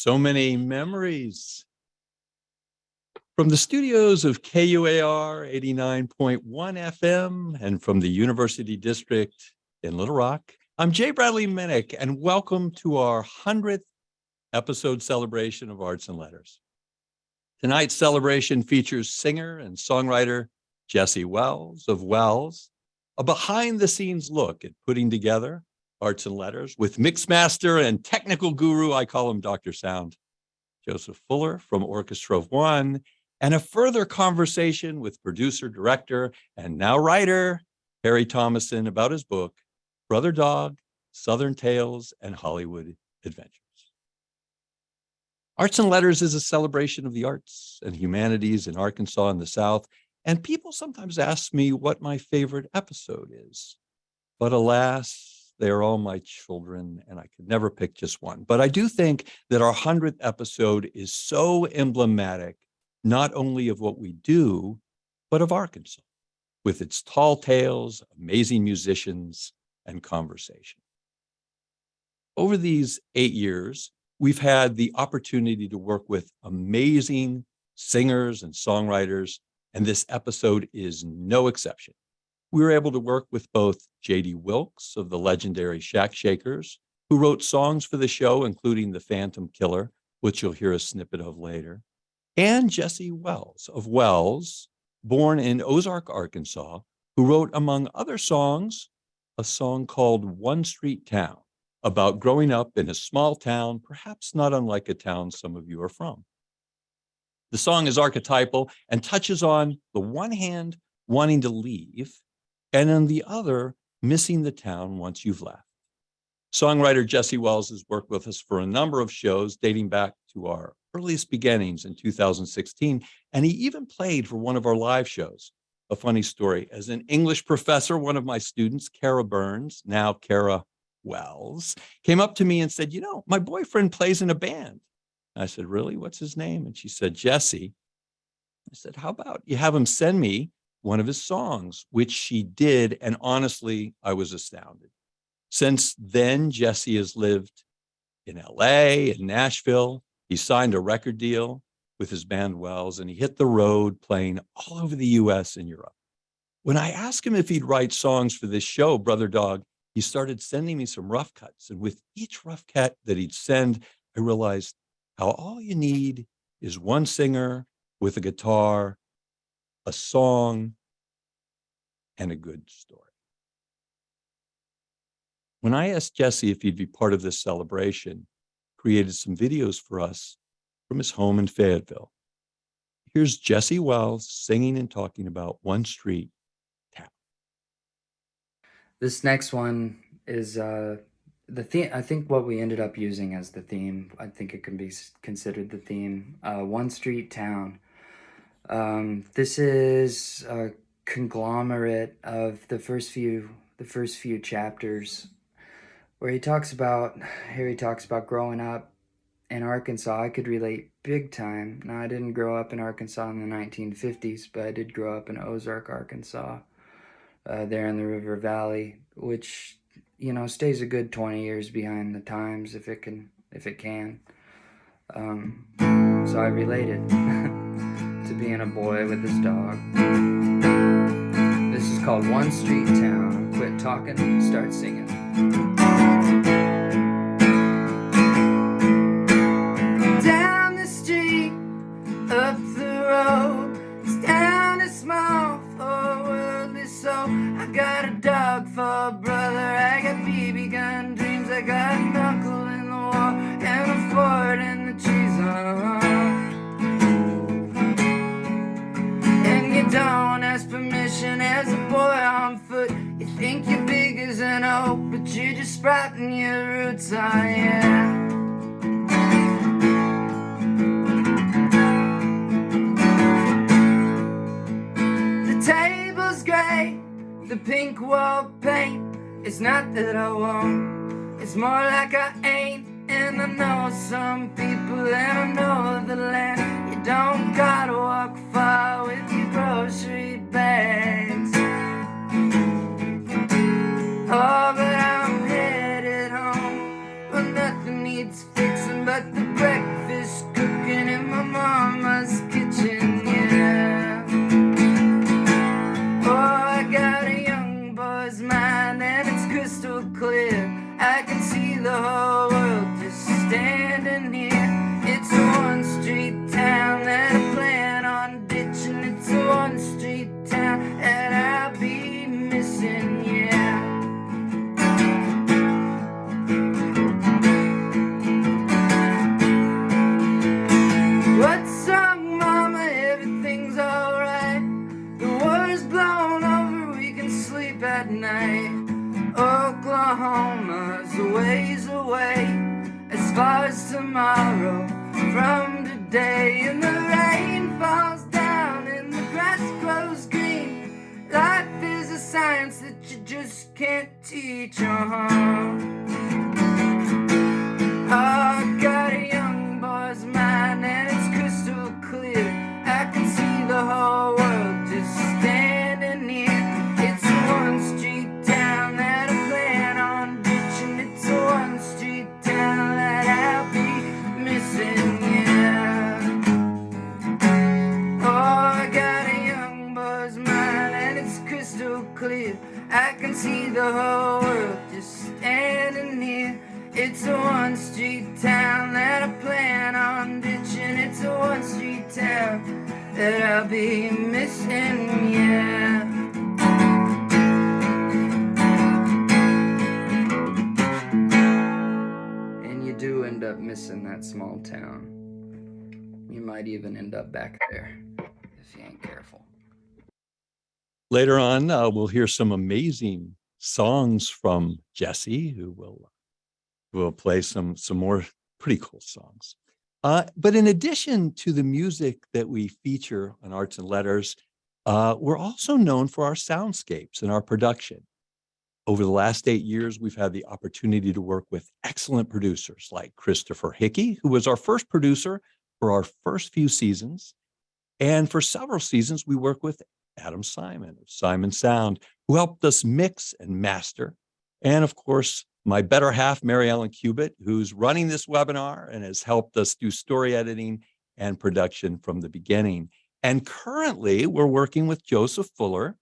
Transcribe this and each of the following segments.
So many memories. From the studios of KUAR 89.1 FM and from the University District in Little Rock, I'm J. Bradley Minnick, and welcome to our 100th episode celebration of Arts and Letters. Tonight's celebration features singer and songwriter Jesse Wells of Wells, a behind-the-scenes look at putting together Arts and Letters with mixmaster and technical guru, I call him Dr. Sound, Joseph Fuller from Orchestra of One, and a further conversation with producer, director, and now writer, Harry Thomason, about his book, Brother Dog, Southern Tales, and Hollywood Adventures. Arts and Letters is a celebration of the arts and humanities in Arkansas and the South, and people sometimes ask me what my favorite episode is. But alas, they are all my children, and I could never pick just one. But I do think that our 100th episode is so emblematic, not only of what we do, but of Arkansas, with its tall tales, amazing musicians, and conversation. Over these 8 years, we've had the opportunity to work with amazing singers and songwriters, and this episode is no exception. We were able to work with both J.D. Wilkes of the legendary Shack Shakers, who wrote songs for the show, including The Phantom Killer, which you'll hear a snippet of later, and Jesse Wells of Wells, born in Ozark, Arkansas, who wrote, among other songs, a song called One Street Town, about growing up in a small town, perhaps not unlike a town some of you are from. The song is archetypal and touches on the one hand, wanting to leave, and on the other, missing the town once you've left. Songwriter Jesse Wells has worked with us for a number of shows dating back to our earliest beginnings in 2016, and he even played for one of our live shows. A funny story, as an English professor, one of my students, Kara Burns, now Kara Wells, came up to me and said, my boyfriend plays in a band. I said, really? What's his name? And she said, Jesse. I said, how about you have him send me one of his songs, which she did. And honestly, I was astounded. Since then, Jesse has lived in LA, in Nashville. He signed a record deal with his band Wells, and he hit the road playing all over the US and Europe. When I asked him if he'd write songs for this show, Brother Dog, he started sending me some rough cuts. And with each rough cut that he'd send, I realized how all you need is one singer with a guitar, a song, and a good story. When I asked Jesse if he'd be part of this celebration, created some videos for us from his home in Fayetteville. Here's Jesse Wells singing and talking about One Street Town. This next one is the theme. I think what we ended up using as the theme, I think it can be considered the theme, One Street Town. This is a conglomerate of the first few chapters where Harry talks about growing up in Arkansas. I could relate big time. Now, I didn't grow up in Arkansas in the 1950s, but I did grow up in Ozark, Arkansas, there in the River Valley, which, stays a good 20 years behind the times if it can. So I related to being a boy with this dog. This is called One Street Town. Quit talking, start singing. Down the street, up the road, it's down a small, worldly soul. I got a dog for a brother, I got BB gun dreams, I got an uncle in the war, and a Ford in the trees. And you don't ask permission as a boy on foot. You think you're big as an oak, but you're just sprouting your roots, yeah. The table's gray, the pink wall paint. It's not that I won't, it's more like I ain't. And I know some people, and I know the land. You don't gotta walk far with your grocery bags. Oh, but I'm headed home. Well, nothing needs fixing but the breakfast at night. Oklahoma's a ways away, as far as tomorrow from today. And the rain falls down and the grass grows green. Life is a science that you just can't teach. I got a young boy's mind and it's crystal clear. I can see the whole world just standing here. It's a one-street town that I plan on ditching. It's a one-street town that I'll be missing, yeah. Oh, I got a young boy's mind and it's crystal clear. I can see the whole world just standing here. It's a one-street town that I plan on ditching. It's a one-street town that I'll be missing, yeah. And you do end up missing that small town. You might even end up back there if you ain't careful. Later on, we'll hear some amazing songs from Jesse, who will play some more pretty cool songs. But in addition to the music that we feature on Arts and Letters, we're also known for our soundscapes and our production. Over the last 8 years, we've had the opportunity to work with excellent producers like Christopher Hickey, who was our first producer for our first few seasons. And for several seasons, we worked with Adam Simon of Simon Sound, who helped us mix and master. And of course, my better half, Mary Ellen Cubitt, who's running this webinar and has helped us do story editing and production from the beginning. And currently, we're working with Joseph Fuller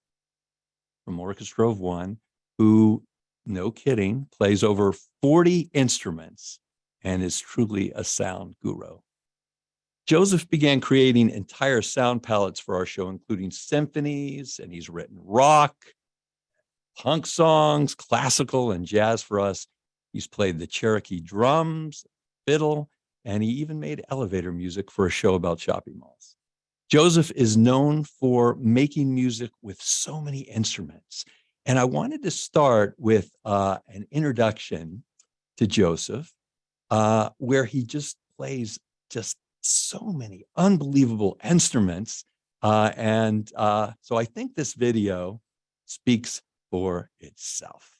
from Orchestra of One, who, no kidding, plays over 40 instruments and is truly a sound guru. Joseph began creating entire sound palettes for our show, including symphonies, and he's written rock, punk songs, classical, and jazz for us. He's played the Cherokee drums, fiddle, and he even made elevator music for a show about shopping malls. Joseph is known for making music with so many instruments. And I wanted to start with an introduction to Joseph, where he just plays just so many unbelievable instruments. So I think this video speaks for itself.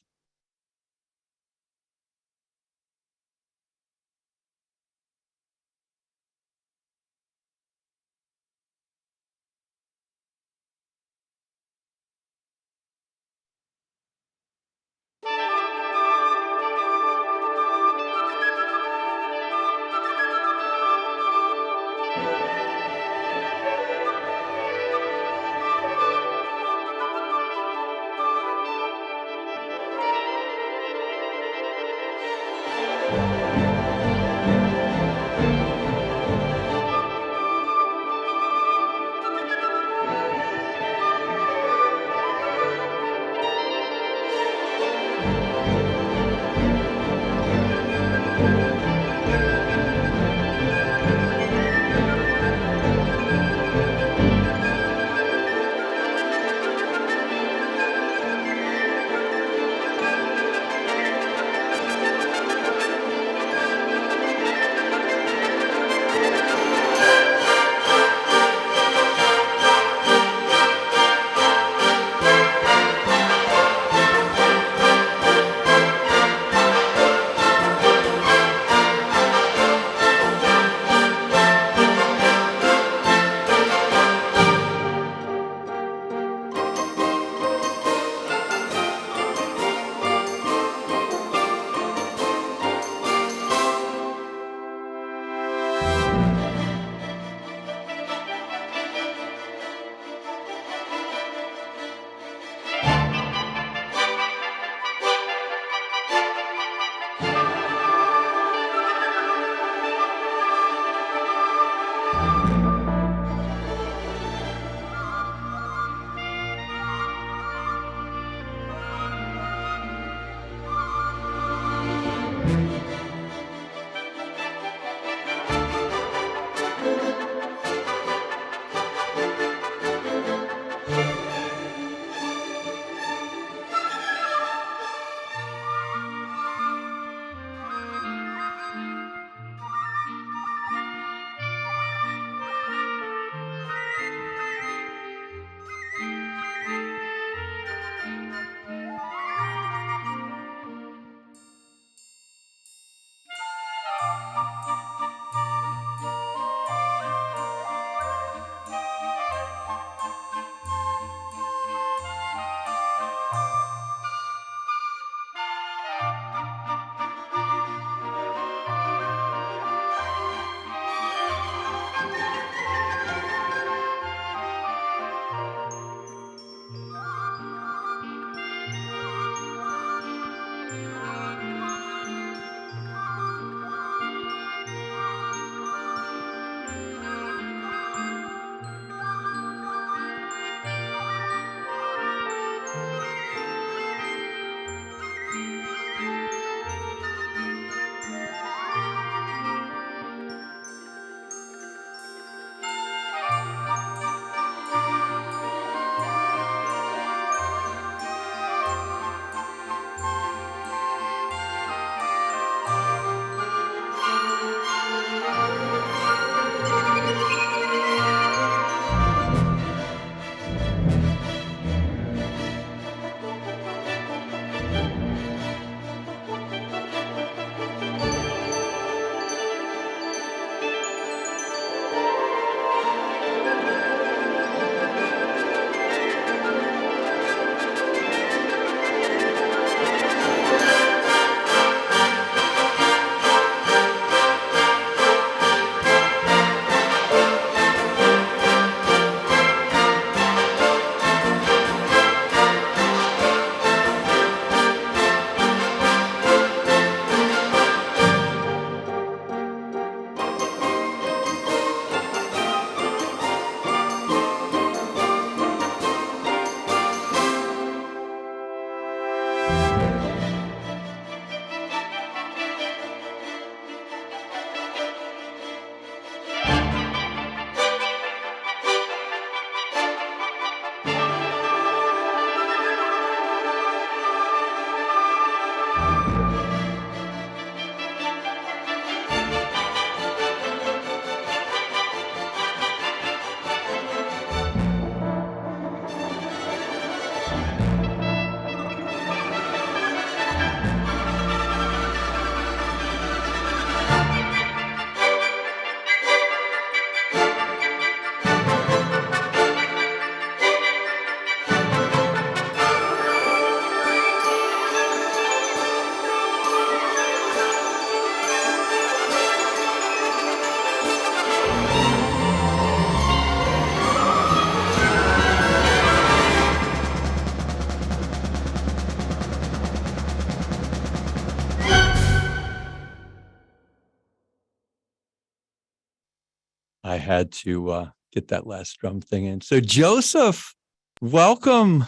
I had to get that last drum thing in. So Joseph, welcome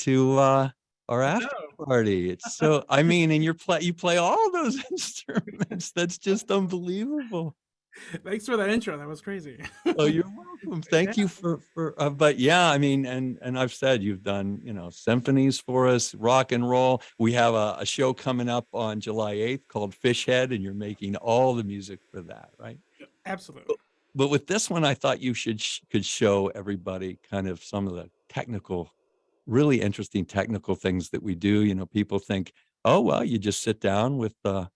to our after party. It's so, I mean, and you play all those instruments. That's just unbelievable. Thanks for that intro. That was crazy. Oh, you're welcome. Thank you for but yeah, I mean, and I've said you've done, symphonies for us, rock and roll. We have a show coming up on July 8th called Fish Head, and you're making all the music for that, right? Absolutely. But with this one, I thought you could show everybody kind of some of the really interesting technical things that we do. People think, oh, well, you just sit down with the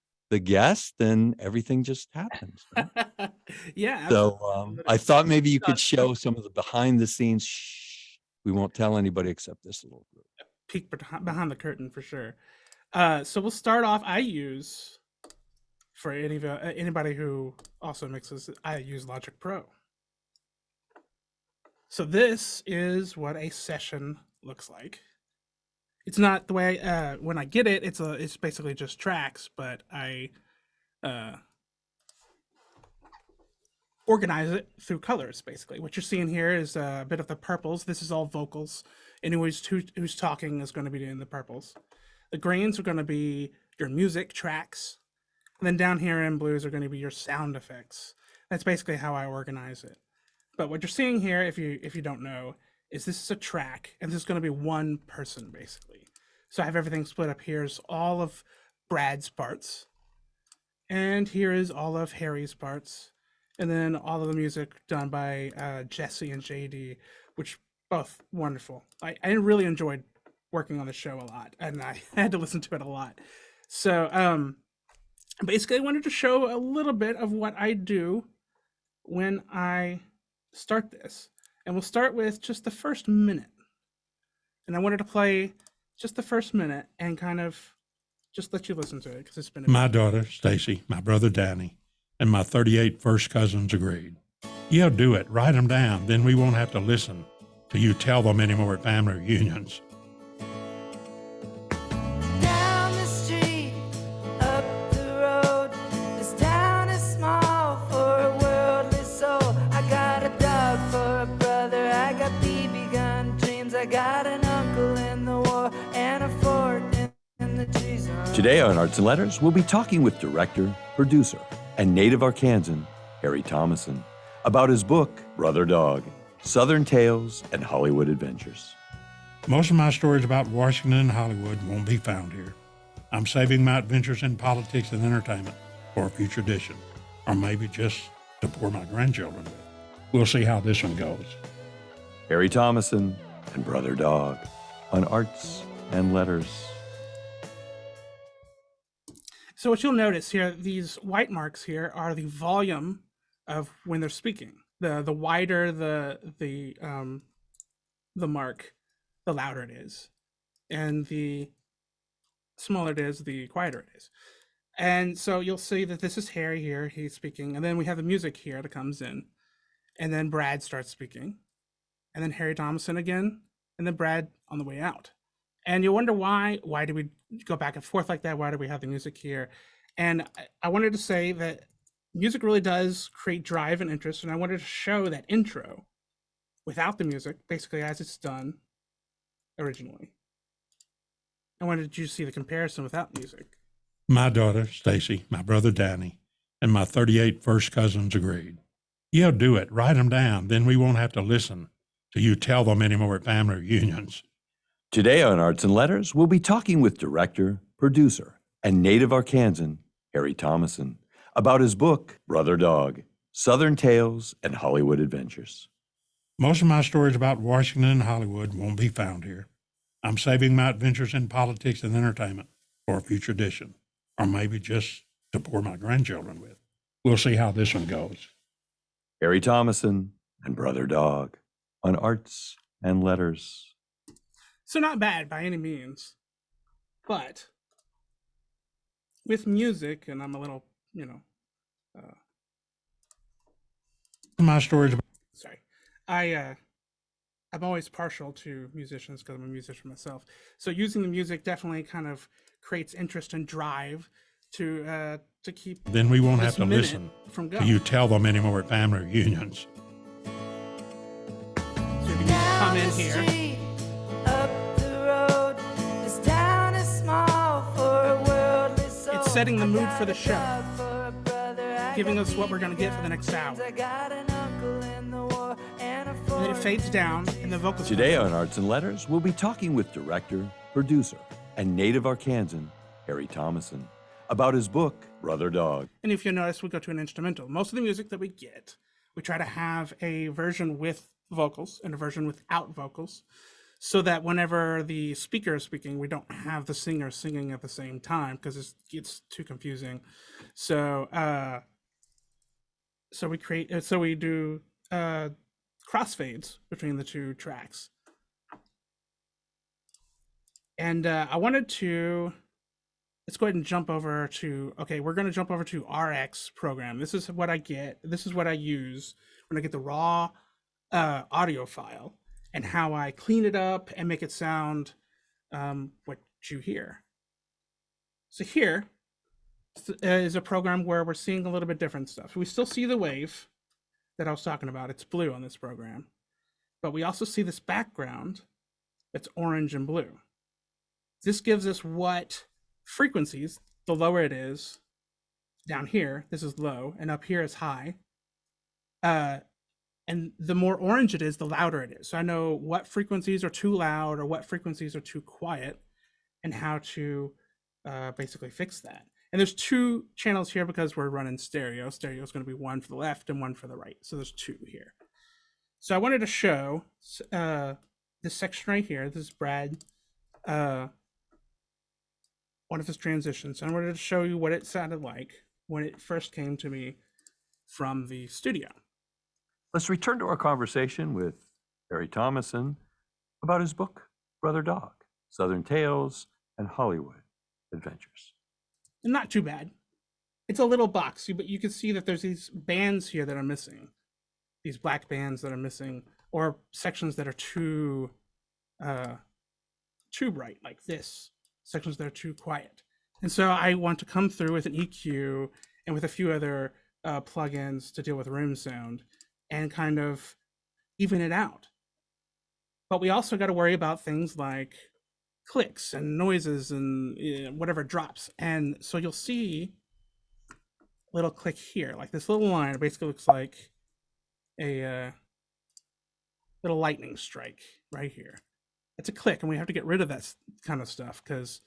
guest and everything just happens. Right? Yeah. So I thought maybe you could show some of the behind the scenes. Shh, we won't tell anybody except this little group. Peek behind the curtain for sure. So we'll start off. I use, for anybody who also mixes, I use Logic Pro. So this is what a session looks like. It's not the way when I get it, it's basically just tracks, but I organize it through colors. Basically, what you're seeing here is a bit of the purples. This is all vocals. Anyone who's talking is going to be doing the purples. The greens are going to be your music tracks, and then down here in blues are going to be your sound effects. That's basically how I organize it. But what you're seeing here, if you don't know, is this is a track, and this is going to be one person, basically. So I have everything split up. Here's all of Brad's parts, and here is all of Harry's parts, and then all of the music done by Jesse and JD, which both wonderful. I really enjoyed working on the show a lot, and I had to listen to it a lot. So basically, I wanted to show a little bit of what I do when I start this. And we'll start with just the first minute. And I wanted to play just the first minute and kind of just let you listen to it because it's been My daughter, Stacy, my brother, Danny, and my 38 first cousins agreed. Yeah, do it. Write them down. Then we won't have to listen to you tell them anymore at family reunions. Down the street, up the road, this town is small for a worldly soul. I got a dog for a brother, I got BB gun dreams, I got an uncle in the war and a fort in the trees. Today on Arts and Letters, we'll be talking with director, producer, and native Arkansan, Harry Thomason, about his book, Brother Dog, Southern Tales and Hollywood Adventures. Most of my stories about Washington and Hollywood won't be found here. I'm saving my adventures in politics and entertainment for a future edition, or maybe just to bore my grandchildren with. We'll see how this one goes. Harry Thomason and Brother Dog on Arts and Letters. So what you'll notice here, these white marks here are the volume of when they're speaking. The wider the mark, the louder it is, and the smaller it is, the quieter it is. And so you'll see that this is Harry here, he's speaking, and then we have the music here that comes in, and then Brad starts speaking, and then Harry Thomason again, and then Brad on the way out. And you wonder why do we go back and forth like that? Why do we have the music here? And I wanted to say that music really does create drive and interest, and I wanted to show that intro without the music, basically as it's done originally. I wanted you to see the comparison without music. My daughter, Stacy, my brother, Danny, and my 38 first cousins agreed. Yeah, do it. Write them down. Then we won't have to listen to you tell them anymore at family reunions. Today on Arts and Letters, we'll be talking with director, producer, and native Arkansan, Harry Thomason, about his book, Brother Dog, Southern Tales and Hollywood Adventures. Most of my stories about Washington and Hollywood won't be found here. I'm saving my adventures in politics and entertainment for a future edition, or maybe just to bore my grandchildren with. We'll see how this one goes. Harry Thomason and Brother Dog on Arts and Letters. So not bad by any means, but with music, and I'm a little, My stories. sorry, I'm always partial to musicians because I'm a musician myself. So using the music definitely kind of creates interest and drive to keep Then we won't this have to minute listen from to going. you tell them anymore at family reunions. So you can just come in here. Street, up the road. This town is small for a worldly soul. It's setting the I mood got for the a show, dog for a brother, I giving got us what we're gonna BB get for the next guns, hour. I got an uncle in the war and a And then it fades down, and the vocals come Today in. on Arts and Letters, we'll be talking with director, producer, and native Arkansan, Harry Thomason, about his book, Brother Dog. And if you notice, we go to an instrumental. Most of the music that we get, we try to have a version with vocals and a version without vocals, so that whenever the speaker is speaking, we don't have the singer singing at the same time because it gets too confusing. So, we do crossfades between the two tracks. And I wanted to, let's go ahead and jump over to, okay, we're going to jump over to RX program. This is what I get. This is what I use when I get the raw audio file and how I clean it up and make it sound what you hear. So here is a program where we're seeing a little bit different stuff. We still see the wave that I was talking about. It's blue on this program. But we also see this background that's orange and blue. This gives us what frequencies, the lower it is, down here, this is low, and up here is high. And the more orange it is, the louder it is. So I know what frequencies are too loud or what frequencies are too quiet and how to basically fix that. And there's two channels here because we're running stereo. Stereo is going to be one for the left and one for the right. So there's two here. So I wanted to show this section right here. This is Brad, one of his transitions. And I wanted to show you what it sounded like when it first came to me from the studio. Let's return to our conversation with Harry Thomason about his book, Brother Dog, Southern Tales and Hollywood Adventures. And not too bad. It's a little box, but you can see that there's these bands here that are missing. These black bands that are missing, or sections that are too bright, like this. Sections that are too quiet. And so I want to come through with an EQ and with a few other plugins to deal with room sound and kind of even it out. But we also got to worry about things like clicks and noises and whatever drops. And so you'll see a little click here, like this little line. It basically looks like a little lightning strike right here. It's a click, and we have to get rid of that kind of stuff because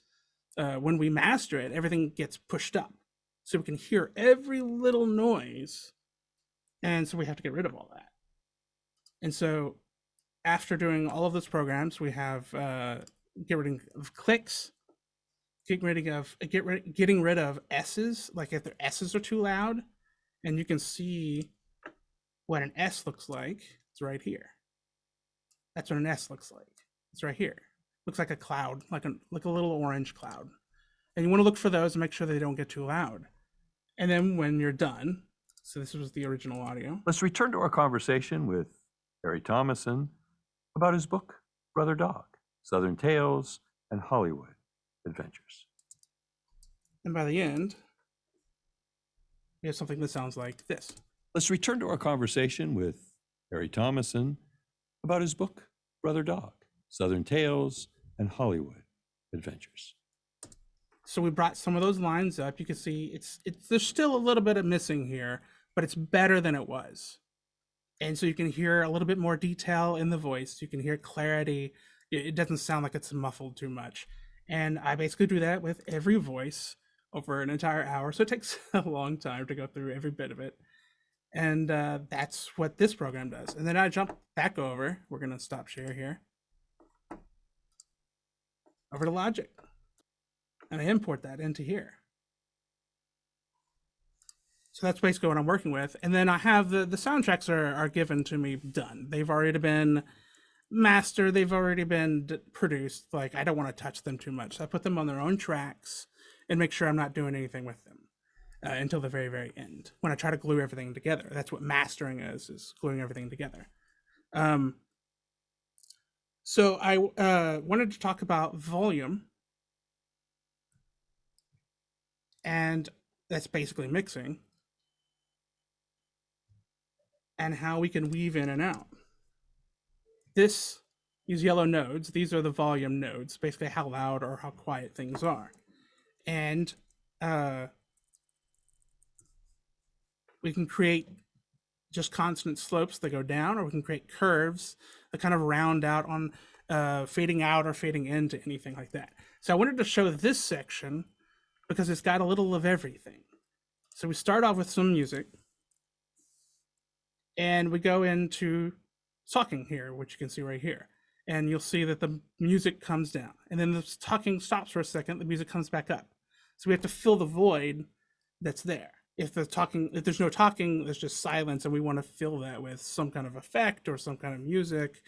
when we master it, everything gets pushed up. So we can hear every little noise. And so we have to get rid of all that. And so after doing all of those programs, we have get rid of clicks, getting rid of S's, like if their S's are too loud. And you can see what an S looks like. It's right here. That's what an S looks like. It's right here. Looks like a cloud, like a little orange cloud. And you want to look for those and make sure they don't get too loud. And then when you're done, so this was the original audio. Let's return to our conversation with Harry Thomason about his book, Brother Dog, Southern Tales and Hollywood Adventures. And by the end, we have something that sounds like this. Let's return to our conversation with Harry Thomason about his book, Brother Dog, Southern Tales and Hollywood Adventures. So we brought some of those lines up. You can see it's there's still a little bit of missing here, but it's better than it was. And so you can hear a little bit more detail in the voice. You can hear clarity. It doesn't sound like it's muffled too much. And I basically do that with every voice over an entire hour. So it takes a long time to go through every bit of it. And that's what this program does. And then I jump back over. We're going to stop share here. Over to Logic. And I import that into here. So that's basically what I'm working with. And then I have the soundtracks are given to me done. They've already been mastered. They've already been produced. Like, I don't want to touch them too much. So I put them on their own tracks and make sure I'm not doing anything with them until the very, very end. When I try to glue everything together. That's what mastering is gluing everything together. So I wanted to talk about volume. and that's basically mixing, and how we can weave in and out. These yellow nodes, these are the volume nodes, basically how loud or how quiet things are. And we can create just constant slopes that go down, or we can create curves that kind of round out on fading out or fading into anything like that. So I wanted to show this section because it's got a little of everything. So we start off with some music, and we go into talking here, which you can see right here. And you'll see that the music comes down, and then the talking stops for a second, the music comes back up. So we have to fill the void that's there. If there's no talking, there's just silence, and we want to fill that with some kind of effect or some kind of music.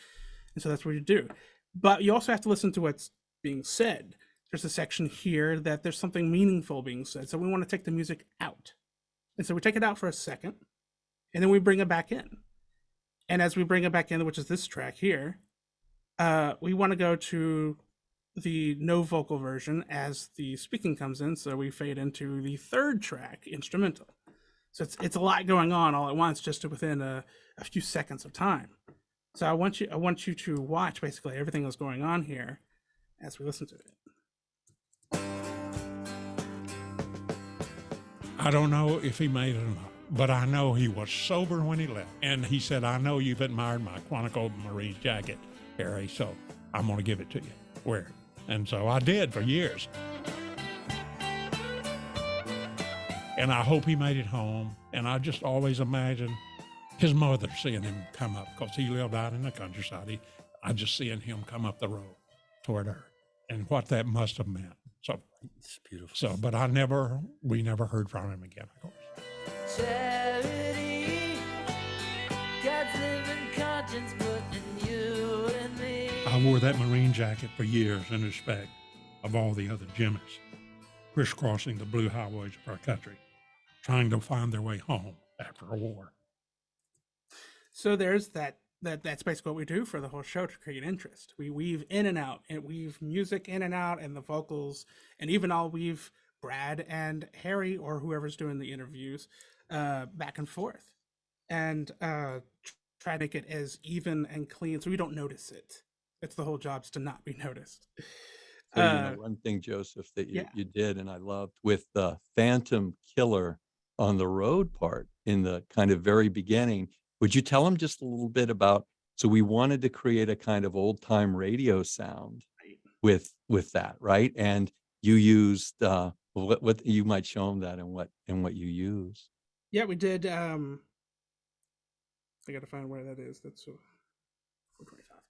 And so that's what you do. But you also have to listen to what's being said. There's a section here that there's something meaningful being said. So we want to take the music out. And so we take it out for a second, and then we bring it back in. And as we bring it back in, which is this track here, we want to go to the no vocal version as the speaking comes in. So we fade into the third track, instrumental. So it's a lot going on all at once, just within a few seconds of time. So I want you to watch basically everything that's going on here as we listen to it. I don't know if he made it or not, but I know he was sober when he left. And he said, I know you've admired my Quantico Marine jacket, Harry, so I'm going to give it to you. Wear it. And so I did for years. And I hope he made it home. And I just always imagine his mother seeing him come up, because he lived out in the countryside. I just seeing him come up the road toward her, and what that must have meant. So It's beautiful. So, but we never heard from him again, of course. Charity, God's living conscience put in you and me. I wore that Marine jacket for years in respect of all the other Jimmies, crisscrossing the blue highways of our country, trying to find their way home after a war. So there's that's basically what we do for the whole show to create interest. We weave in and out, and weave music in and out, and the vocals, and even I'll weave Brad and Harry or whoever's doing the interviews back and forth, and try to make it as even and clean so we don't notice it. It's the whole job's to not be noticed. So, one thing, Joseph, that you did, and I loved, with the Phantom Killer on the road part in the kind of very beginning. Would you tell them just a little bit about, so we wanted to create a kind of old time radio sound with that, right? And you used what you might show them that and what you use. Yeah, we did. I got to find where that is. That's 425.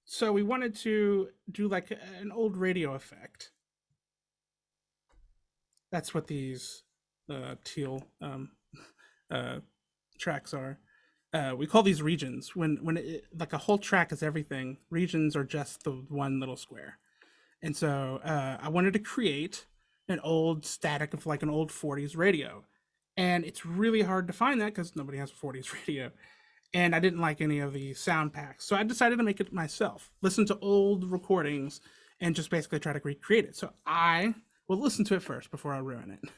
So we wanted to do like an old radio effect. That's what these teal tracks are. We call these regions. When like a whole track is everything, regions are just the one little square. And so I wanted to create an old static of like an old 40s radio. And it's really hard to find that because nobody has a 40s radio. And I didn't like any of the sound packs. So I decided to make it myself. Listen to old recordings and just basically try to recreate it. So I will listen to it first before I ruin it.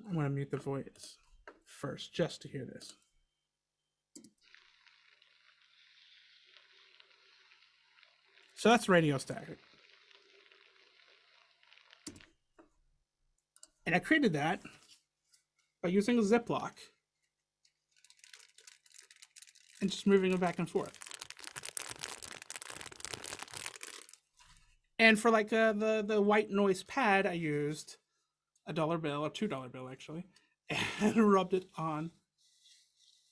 I'm going to mute the voice first just to hear this. So that's radio static. And I created that by using a Ziploc and just moving it back and forth. And for like the white noise pad, I used a $1 bill, a $2 bill actually, and rubbed it on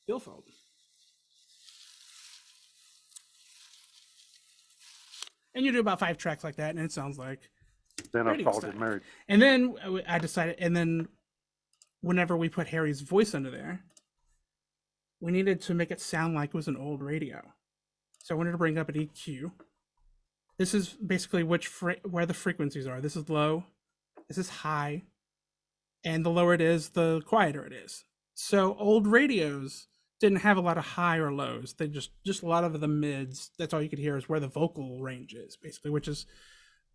billfold. And you do about 5 tracks like that, and it sounds like Then I radio called style. it married. And then I decided, and then whenever we put Harry's voice under there, we needed to make it sound like it was an old radio. So I wanted to bring up an EQ. This is basically where the frequencies are. This is low, this is high, and the lower it is, the quieter it is. So old radios didn't have a lot of high or lows. They just a lot of the mids. That's all you could hear is where the vocal range is, basically, which is,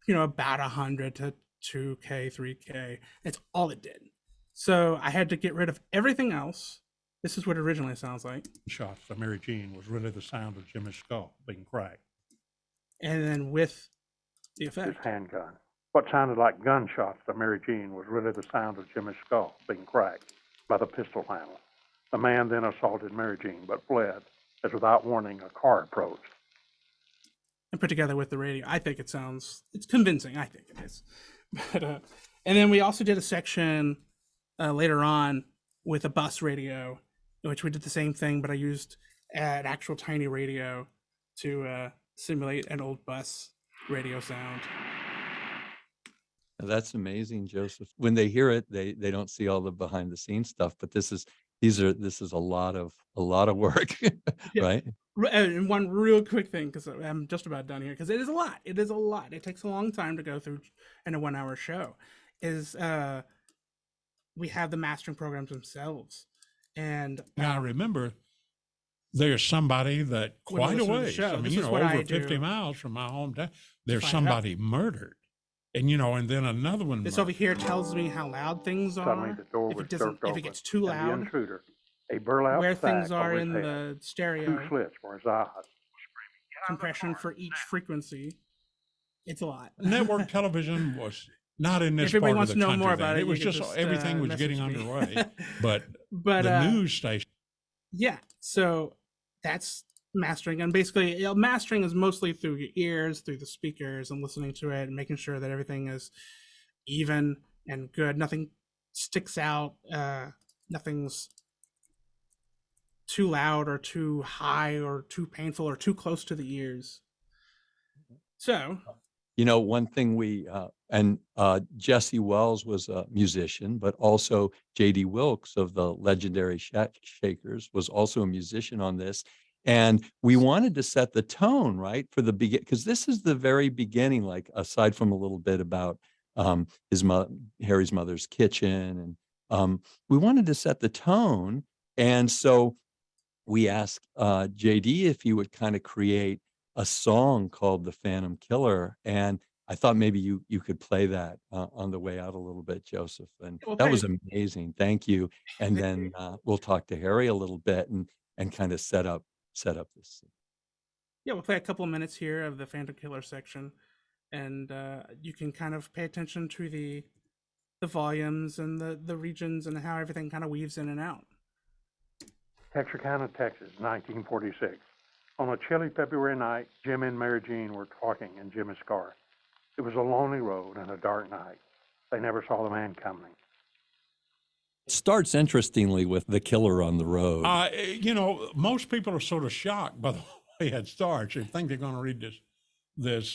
about 100 to 2K, 3K. That's all it did. So I had to get rid of everything else. This is what it originally sounds like. Shots of Mary Jean was really the sound of Jimmy's skull being cracked. And then with the His effect. handgun. What sounded like gunshots to Mary Jean was really the sound of Jimmy's skull being cracked by the pistol handle. The man then assaulted Mary Jean, but fled as without warning a car approached. And put together with the radio, I think it's convincing. I think it is. But and then we also did a section later on with a bus radio, in which we did the same thing, but I used an actual tiny radio to simulate an old bus radio sound. That's amazing, Joseph. When they hear it, they don't see all the behind the scenes stuff, but this is a lot of work, Yeah. right? And one real quick thing, because I'm just about done here, because it is a lot. It is a lot. It takes a long time to go through in a 1 hour show. Is we have the mastering programs themselves, and Now, I remember there's somebody that When I quite a listen to the ways, show, I mean, this is what over I do 50 miles from my hometown, there's find somebody murdered. And, and then another one this murdered. over here tells me how loud things Suddenly are. the door If was it doesn't, jerked if open, it gets too and the loud, intruder, a burlap where sack things are over his in head, the 2 stereo slits for his eyes. compression for each frequency. It's a lot. Network television was not in this If anybody part wants of the to know country more then. about it, It was you can just everything was getting message me. underway. But But the news station, yeah, so that's mastering, and basically mastering is mostly through your ears, through the speakers, and listening to it and making sure that everything is even and good. Nothing sticks out. Nothing's too loud or too high or too painful or too close to the ears. So One thing Jesse Wells was a musician, but also J.D. Wilkes of the legendary Shakers was also a musician on this. And we wanted to set the tone, right, for the begin, because this is the very beginning, like aside from a little bit about Harry's mother's kitchen. And we wanted to set the tone. And so we asked JD if he would kind of create a song called The Phantom Killer. And I thought maybe you could play that on the way out a little bit, Joseph. And Well, that was thank amazing. Thank you. And then we'll talk to Harry a little bit and kind of set up this. yeah, we'll play a couple of minutes here of the Phantom Killer section, and you can kind of pay attention to the volumes and the regions and how everything kind of weaves in and out. Texarkana, Texas, 1946. On a chilly February night, Jim and Mary Jean were talking in Jimmy's car. It was a lonely road and a dark night. They never saw the man coming. It starts interestingly with the killer on the road. Most people are sort of shocked by the way it starts. They think they're going to read this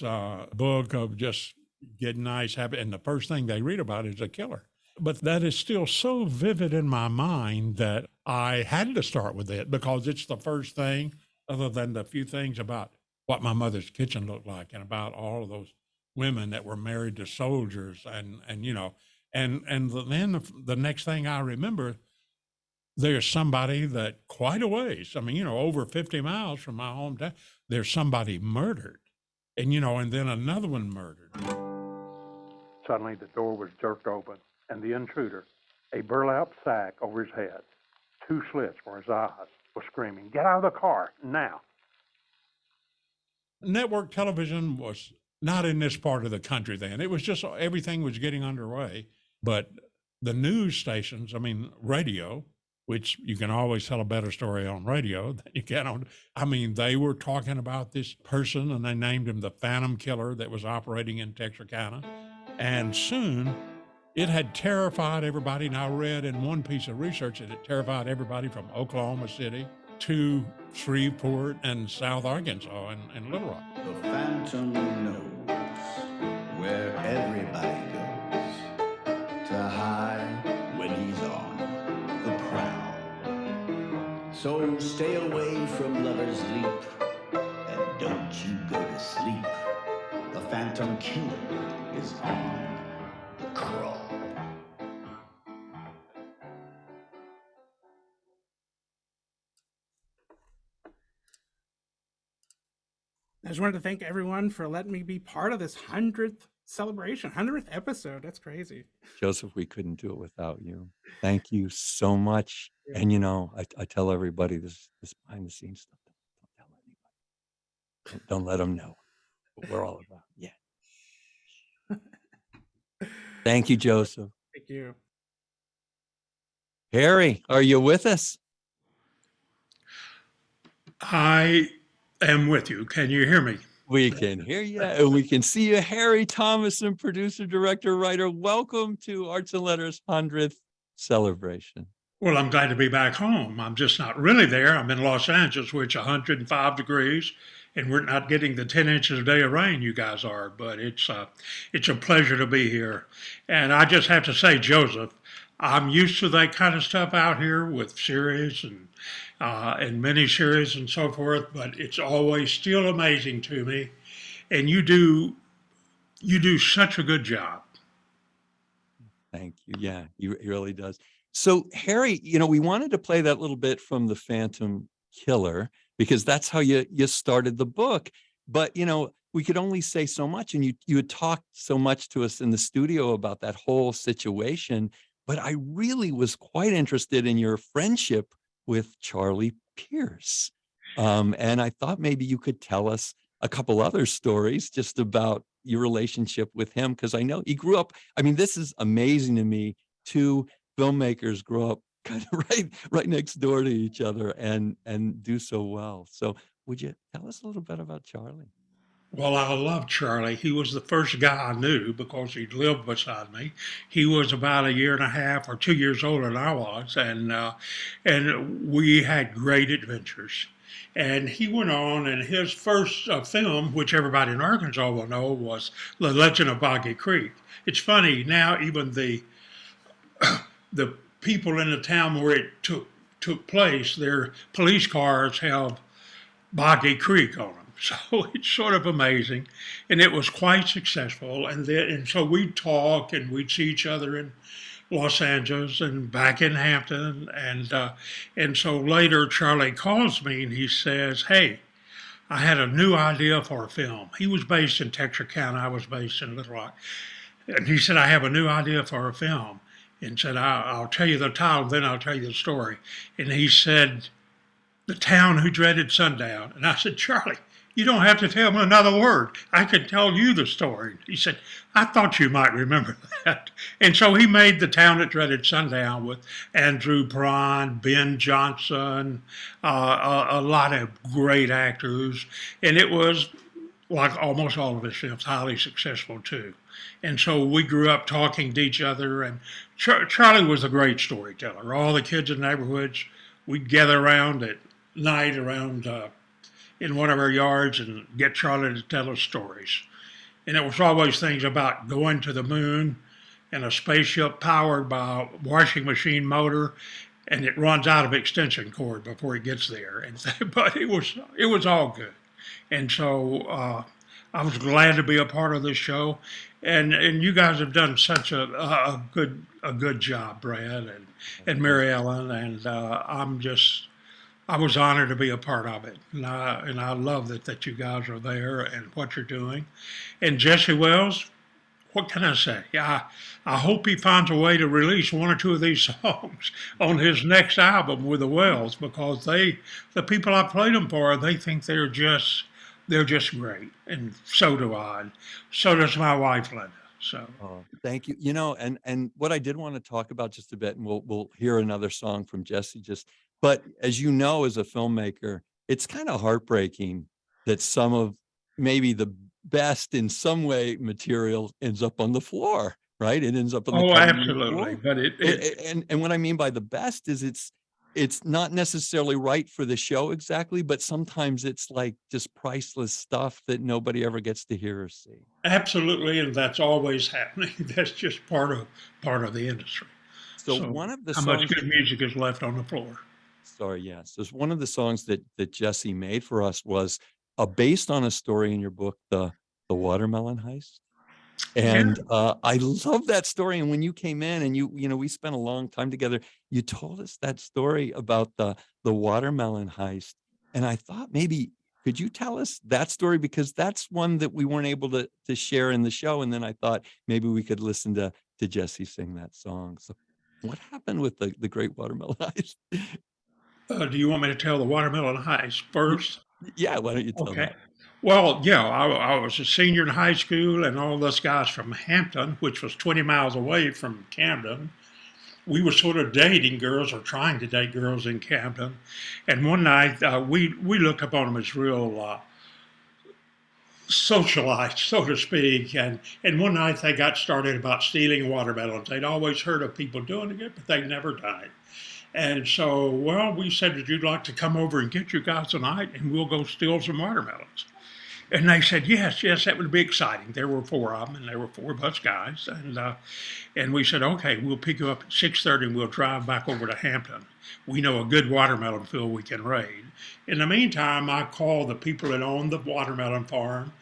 book of just getting nice, happy, and the first thing they read about is a killer. But that is still so vivid in my mind that I had to start with it because it's the first thing, other than the few things about what my mother's kitchen looked like and about all of those women that were married to soldiers and then the next thing I remember, there's somebody that quite a ways, over 50 miles from my hometown, there's somebody murdered. And then another one murdered. Suddenly the door was jerked open, and the intruder, a burlap sack over his head, 2 slits for his eyes, was screaming, "Get out of the car, now!" Network television was not in this part of the country then. It was just everything was getting underway. But the news stations, radio, which you can always tell a better story on radio than you can on, they were talking about this person and they named him the Phantom Killer that was operating in Texarkana. And soon it had terrified everybody. And I read in one piece of research that it terrified everybody from Oklahoma City to Shreveport and South Arkansas and Little Rock. The Phantom knows where everybody goes to hide when he's on the prowl. So stay away from Lover's Leap and don't you go to sleep. The Phantom Killer is on the crawl. I just wanted to thank everyone for letting me be part of this 100th celebration, 100th episode. That's crazy. Joseph, we couldn't do it without you. Thank you so much. Yeah. And I tell everybody this behind the scenes stuff. Don't tell anybody. Don't let them know what we're all about. Yeah. Thank you, Joseph. Thank you. Harry, are you with us? I am with you. Can you hear me? We can hear you and we can see you. Harry Thomason, producer, director, writer. Welcome to Arts and Letters 100th celebration. Well, I'm glad to be back home. I'm just not really there. I'm in Los Angeles, where it's 105 degrees, and we're not getting the 10 inches a day of rain you guys are. But it's a pleasure to be here. And I just have to say, Joseph, I'm used to that kind of stuff out here with series and mini-series and so forth. But it's always still amazing to me, and you do such a good job. Thank you. Yeah, he really does. So, Harry, we wanted to play that little bit from The Phantom Killer because that's how you started the book. But, we could only say so much. And you had talked so much to us in the studio about that whole situation. But I really was quite interested in your friendship with Charlie Pierce. And I thought maybe you could tell us a couple other stories just about your relationship with him, because I know he grew up. I mean, this is amazing to me. Two filmmakers grow up kind of right next door to each other and do so well. So would you tell us a little bit about Charlie? Well, I love Charlie. He was the first guy I knew because he lived beside me. He was about a year and a half or 2 years older than I was, and we had great adventures. And he went on, and his first film, which everybody in Arkansas will know, was The Legend of Boggy Creek. It's funny now, even the people in the town where it took place, their police cars have Boggy Creek on them. So it's sort of amazing, and it was quite successful. And so we'd talk, and we'd see each other in Los Angeles and back in Hampton, and so later Charlie calls me and he says, "Hey, I had a new idea for a film." He was based in Texarkana, I was based in Little Rock, and he said, "I have a new idea for a film," and said, "I'll tell you the title, then I'll tell you the story." And he said, "The Town Who Dreaded Sundown." And I said, "Charlie, you don't have to tell me another word. I can tell you the story." He said, "I thought you might remember that." And so he made The Town That Dreaded Sundown with Andrew Prine, Ben Johnson, a lot of great actors. And it was, like almost all of his films, highly successful too. And so we grew up talking to each other. And Charlie was a great storyteller. All the kids in the neighborhoods, we'd gather around at night in one of our yards and get Charlie to tell us stories. And it was always things about going to the moon in a spaceship powered by a washing machine motor, and it runs out of extension cord before it gets there. But it was all good. And so I was glad to be a part of this show. And you guys have done such a good job, Brad and Mary Ellen, and I was honored to be a part of it, and I love that you guys are there and what you're doing. And Jesse Wells, what can I say? I hope he finds a way to release one or two of these songs on his next album with the Wells, because the people I played them for, they think they're just great, and so do I. And so does my wife, Linda. So thank you. And what I did want to talk about just a bit, and we'll hear another song from Jesse but as you know, as a filmmaker, it's kind of heartbreaking that some of maybe the best in some way material ends up on the floor, right? It ends up on the cutting room absolutely. floor. But and what I mean by the best is it's not necessarily right for the show exactly, but sometimes it's like just priceless stuff that nobody ever gets to hear or see. absolutely, and that's always happening. That's just part of the industry. So one of the how songs much good music is left on the floor? Sorry, yes. There's one of the songs that Jesse made for us was based on a story in your book, the Watermelon Heist. And I love that story. And when you came in and we spent a long time together, you told us that story about the watermelon heist. And I thought maybe Could you tell us that story? Because that's one that we weren't able to share in the show. And then I thought maybe we could listen to Jesse sing that song. So what happened with the Great Watermelon Ice? Do you want me to tell the watermelon heist first? Yeah, why don't you tell Okay. that? Well, yeah, I was a senior in high school, and all us guys from Hampton, which was 20 miles away from Camden, we were sort of dating girls or trying to date girls in Camden. And one night, we looked upon them as real socialites, so to speak. And one night they got started about stealing watermelons. They'd always heard of people doing it, but they'd never done it. And so, well, we said, would you like to come over and get you guys tonight and we'll go steal some watermelons? And they said, yes, that would be exciting. There were four of them, and there were four of us guys. And we said, okay, we'll pick you up at 6:30 and we'll drive back over to Hampton. We know a good watermelon field we can raid. In the meantime, I called the people that owned the watermelon farm,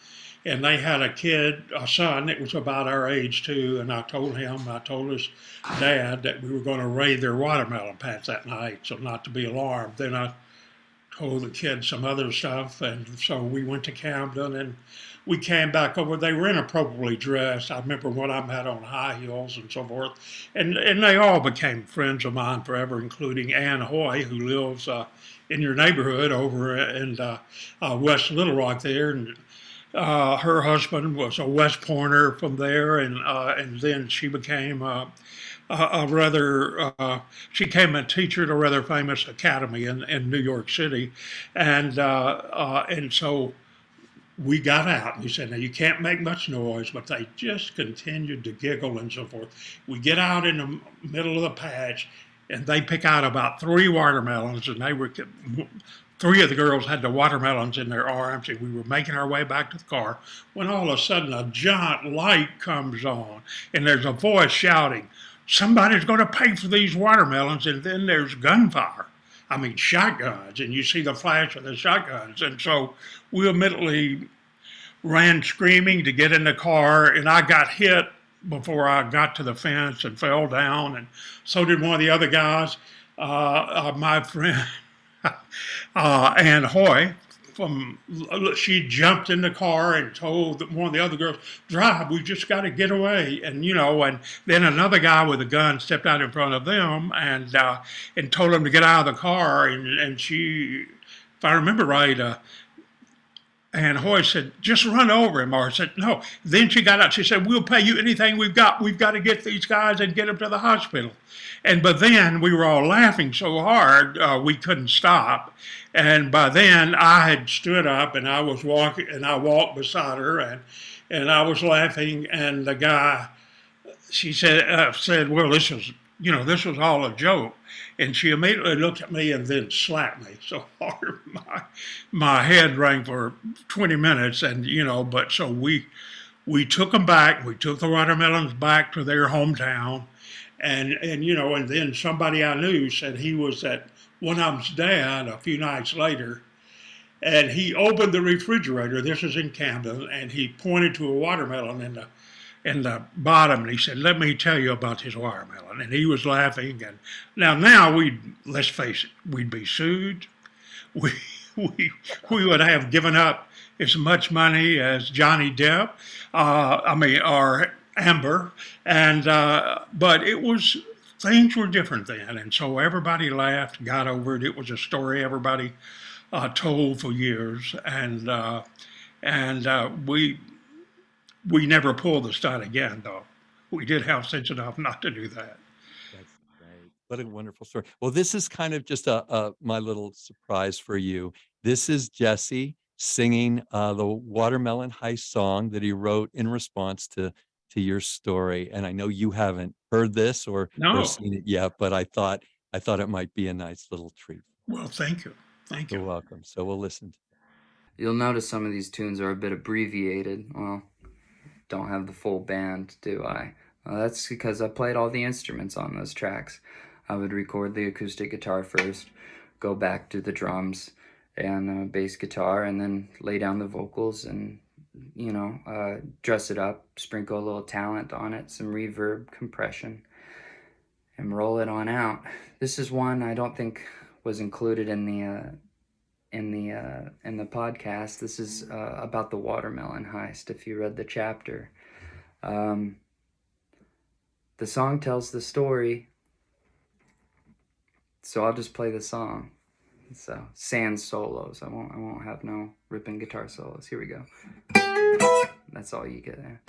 and they had a son that was about our age too. And I told his dad that we were going to raid their watermelon patch that night, so not to be alarmed. Then I told the kids some other stuff, and so we went to Camden and we came back over. They were inappropriately dressed. I remember one of them had on high heels and so forth, and they all became friends of mine forever, including Ann Hoy, who lives in your neighborhood over in West Little Rock there, and her husband was a West Pointer from there, and then she became she became a teacher at a rather famous academy in New York City, and so we got out and we said, now you can't make much noise, but they just continued to giggle and so forth. We get out in the middle of the patch, and they pick out about 3 watermelons, and they were 3 of the girls had the watermelons in their arms, and we were making our way back to the car when all of a sudden a giant light comes on, and there's a voice shouting, somebody's going to pay for these watermelons, and then there's gunfire. I mean, shotguns, and you see the flash of the shotguns. And so we immediately ran screaming to get in the car, and I got hit before I got to the fence and fell down, and so did one of the other guys. My friend, Ann Hoy, she jumped in the car and told one of the other girls, drive, we just got to get away. And, and then another guy with a gun stepped out in front of them and told them to get out of the car. And she, if I remember right, Ann Hoy said, just run over him. Or I said, no. Then she got out. She said, we'll pay you anything we've got. We've got to get these guys and get them to the hospital. But then we were all laughing so hard, we couldn't stop. And by then I had stood up and I was walking, and I walked beside her, and I was laughing. And the guy, she said, well, this was all a joke. And she immediately looked at me and then slapped me so hard my head rang for 20 minutes. And, but so we took them back. We took the watermelons back to their hometown. And then somebody I knew said he was at one of them's dad a few nights later, and he opened the refrigerator. This was in Camden, and he pointed to a watermelon in the bottom, and he said, let me tell you about this watermelon. And he was laughing. And now let's face it, we'd be sued. We would have given up as much money as Johnny Depp, or Amber, and but things were different then, and so everybody laughed, got over it. It was a story everybody told for years, and we never pulled the stunt again, though. We did have sense enough not to do that. That's great. What a wonderful story. Well, this is kind of just my little surprise for you. This is Jesse singing the Watermelon Heist song that he wrote in response to your story. And I know you haven't heard this or seen it yet, but I thought it might be a nice little treat. Well, thank you. You're welcome. So we'll listen. You'll notice some of these tunes are a bit abbreviated. Well, don't have the full band, do I? That's because I played all the instruments on those tracks. I would record the acoustic guitar first, go back to the drums and bass guitar, and then lay down the vocals and dress it up, sprinkle a little talent on it, some reverb, compression, and roll it on out. This is one I don't think was included in in the podcast. This is about the watermelon heist. If you read the chapter, the song tells the story. So I'll just play the song. So sans solos. I won't have no ripping guitar solos. Here we go. That's all you get there.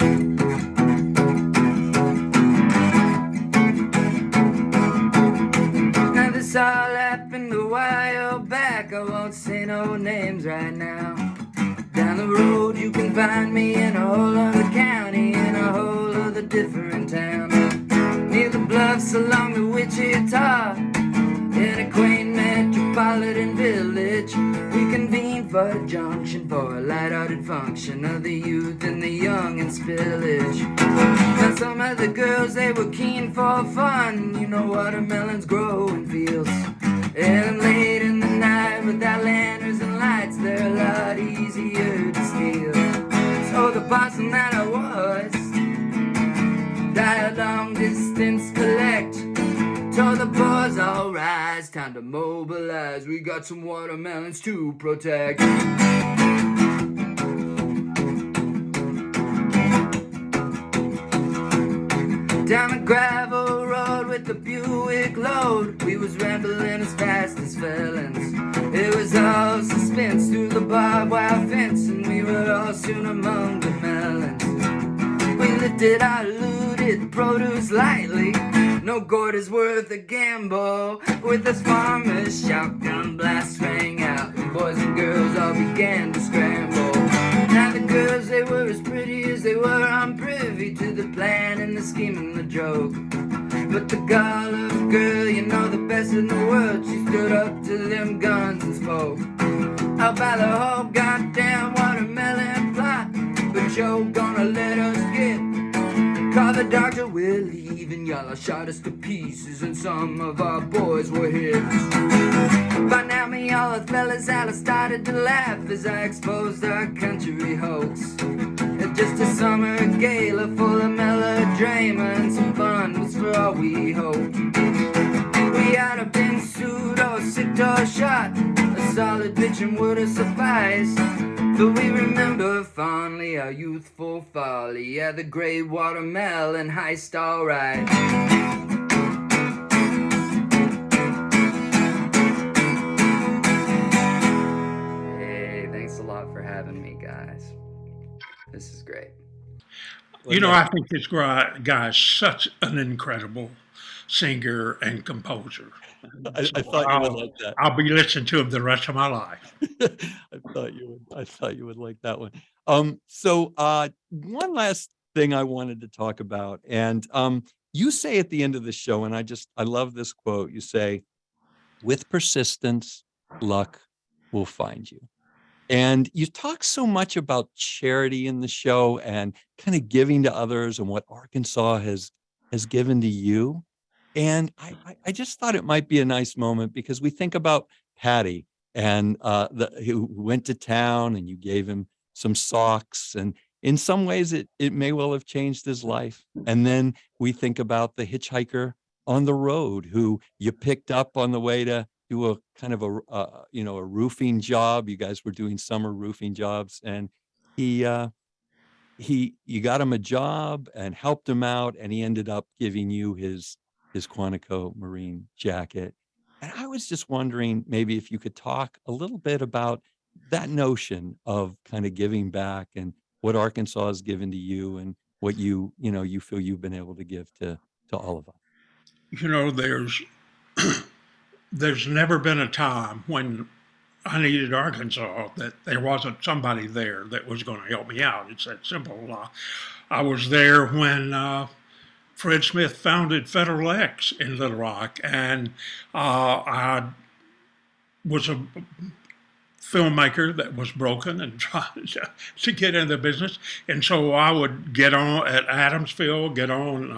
Now this all happened a while back. I won't say no names right now. Down the road you can find me in a whole other county, in a whole other different town. Near the bluffs along the Wichita, in a quaint metropolitan village, we convene for a junction for a light-hearted function of the youth and the young and spillage. Now some of the girls, they were keen for fun. You know watermelons grow in fields. And late in the night without lanterns and lights, they're a lot easier to steal. So the possum that I was dialed long distance collect. Told the boys, all rise, time to mobilize. We got some watermelons to protect. Down the gravel road with the Buick load, we was rambling as fast as felons. It was all suspense through the barbed wire fence, and we were all soon among the melons. We lifted our looted produce lightly. No gourd is worth a gamble. With us farmers, shotgun blasts rang out, and boys and girls all began to scramble. Now the girls, they were as pretty as they were unprivy to the plan and the scheme and the joke. But the gallop girl, you know, the best in the world, she stood up to them guns and spoke. I'll buy the whole goddamn watermelon plot, but you're gonna let us get. Call the doctor, we're leaving. Y'all shot us to pieces, and some of our boys were hit. By now me all the fellas all started to laugh as I exposed our country hoax. Just a summer gala full of melodrama, and some fun was for all we hoped. We ought to been sued or sicked or shot. A solid bitchin' would have sufficed. But we remember fondly our youthful folly. Yeah, the great watermelon heist, alright. Hey, thanks a lot for having me, guys. This is great. You know, I think this guy is such an incredible singer and composer. I thought you would like that. I'll be listening to him the rest of my life. I thought you would like that one. So one last thing I wanted to talk about, and you say at the end of the show, and I love this quote. You say, "With persistence, luck will find you." And you talk so much about charity in the show and kind of giving to others and what Arkansas has given to you. And I just thought it might be a nice moment because we think about Patty and who went to town and you gave him some socks, and in some ways it may well have changed his life. And then we think about the hitchhiker on the road who you picked up on the way to do a kind of a roofing job. You guys were doing summer roofing jobs, and you got him a job and helped him out, and he ended up giving you his Quantico Marine jacket. And I was just wondering maybe if you could talk a little bit about that notion of kind of giving back and what Arkansas has given to you and what you feel you've been able to give to all of us. You know, there's never been a time when I needed Arkansas that there wasn't somebody there that was going to help me out. It's that simple. I was there when Fred Smith founded Federal X in Little Rock, and I was a filmmaker that was broken and trying to get into the business. And so I would get on at Adamsville, get on,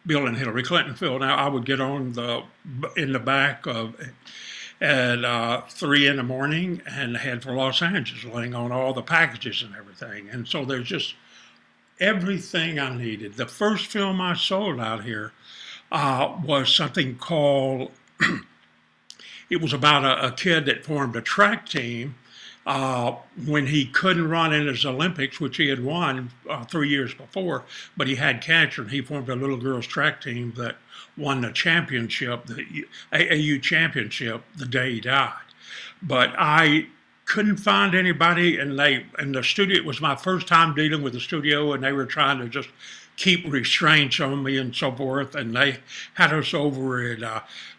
Bill and Hillary Clinton Field. Now I would get on in the back of at 3 in the morning and head for Los Angeles, laying on all the packages and everything. And so there's just everything I needed. The first film I sold out here was something called it was about a kid that formed a track team when he couldn't run in his Olympics, which he had won 3 years before, but he had cancer, and he formed a little girls' track team that won the championship, the AAU championship, the day he died. But I couldn't find anybody, and the studio, it was my first time dealing with the studio, and they were trying to just keep restraints on me and so forth. And they had us over at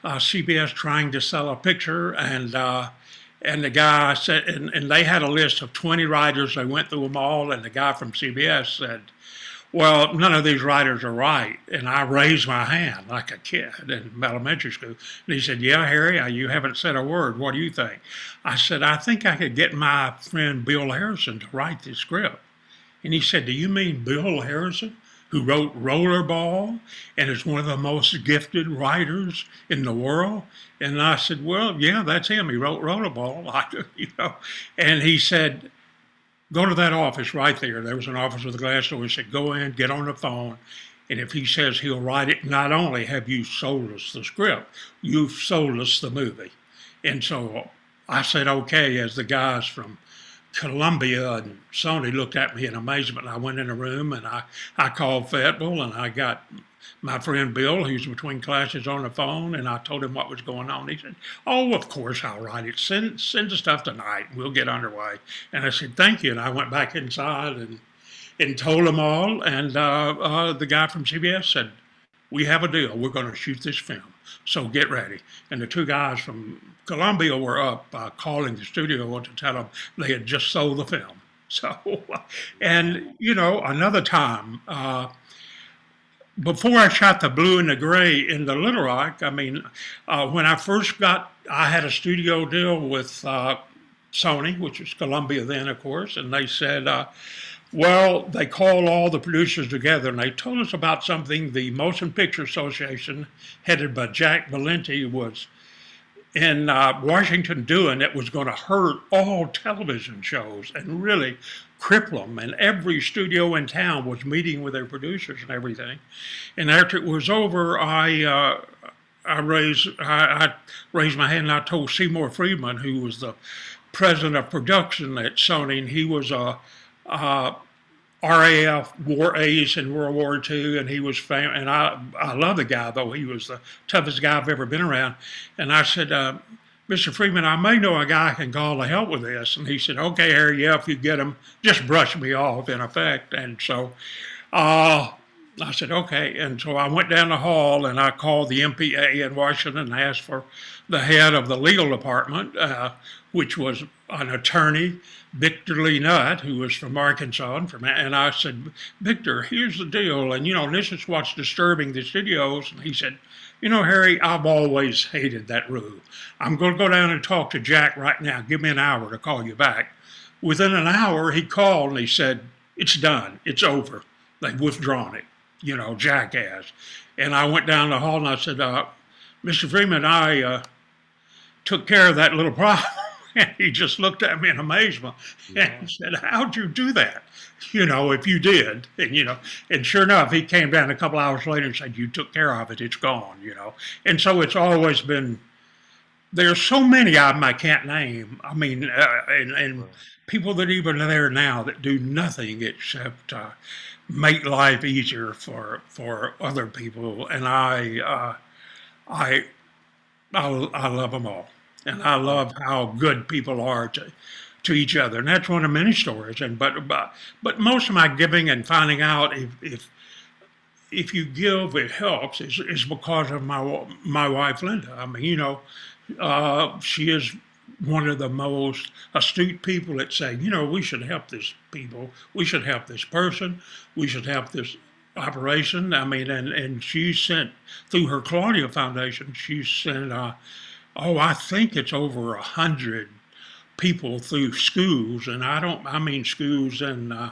CBS trying to sell a picture, and the guy said, and they had a list of 20 writers. They went through them all, and the guy from CBS said, well, none of these writers are right. And I raised my hand like a kid in elementary school. And he said, yeah, Harry, you haven't said a word. What do you think? I said, I think I could get my friend Bill Harrison to write this script. And he said, do you mean Bill Harrison, who wrote Rollerball and is one of the most gifted writers in the world? And I said, well, yeah, that's him. He wrote Rollerball, you know. And he said, go to that office right there. There was an office with a glass door. He said, go in, get on the phone. And if he says he'll write it, not only have you sold us the script, you've sold us the movie. And so I said, okay, as the guys from Columbia and Sony looked at me in amazement. And I went in a room, and I called Fayetteville, and I got my friend Bill, who's between classes, on the phone, and I told him what was going on. He said, oh, of course I'll write it. Send the stuff tonight. We'll get underway. And I said, thank you. And I went back inside and told them all. And the guy from CBS said, we have a deal. We're going to shoot this film. So get ready. And the two guys from Columbia were up calling the studio to tell them they had just sold the film. So, and, you know, another time, before I shot The Blue and the Gray in the Little Rock, I mean, when I first I had a studio deal with Sony, which was Columbia then, of course, and they said, well, they called all the producers together, and they told us about something the Motion Picture Association, headed by Jack Valenti, was in Washington doing that was going to hurt all television shows and really cripple them. And every studio in town was meeting with their producers and everything. And after it was over, I raised my hand, and I told Seymour Friedman, who was the president of production at Sony, and he was a RAF war ace in World War II, and he was famous. And I love the guy, though. He was the toughest guy I've ever been around. And I said, Mr. Freeman, I may know a guy can call to help with this. And he said, okay, Harry, yeah, if you get him, just brush me off, in effect. And so I said, okay. And so I went down the hall, and I called the MPA in Washington and asked for the head of the legal department, which was an attorney, Victor Lee Nutt, who was from Arkansas. And I said, Victor, here's the deal. And, you know, this is what's disturbing the studios. And he said, you know, Harry, I've always hated that rule. I'm going to go down and talk to Jack right now. Give me an hour to call you back. Within an hour, he called and he said, it's done. It's over. They've withdrawn it. You know, Jack has. And I went down the hall and I said, Mr. Freeman, I took care of that little problem. And he just looked at me in amazement and said, how'd you do that? You know, if you did. And, you know, and sure enough, he came down a couple hours later and said, you took care of it. It's gone, you know. And so it's always been, there's so many of them I can't name. I mean, and people that even are there now that do nothing except make life easier for other people. And I love them all. And I love how good people are to each other. And that's one of many stories. And but most of my giving and finding out if you give, it helps is because of my wife, Linda. I mean, you know, she is one of the most astute people that say, you know, we should help this people. We should help this person. We should help this operation. I mean, and she sent, through her Claudia Foundation, she sent, I think it's over 100 people through schools, and I mean schools in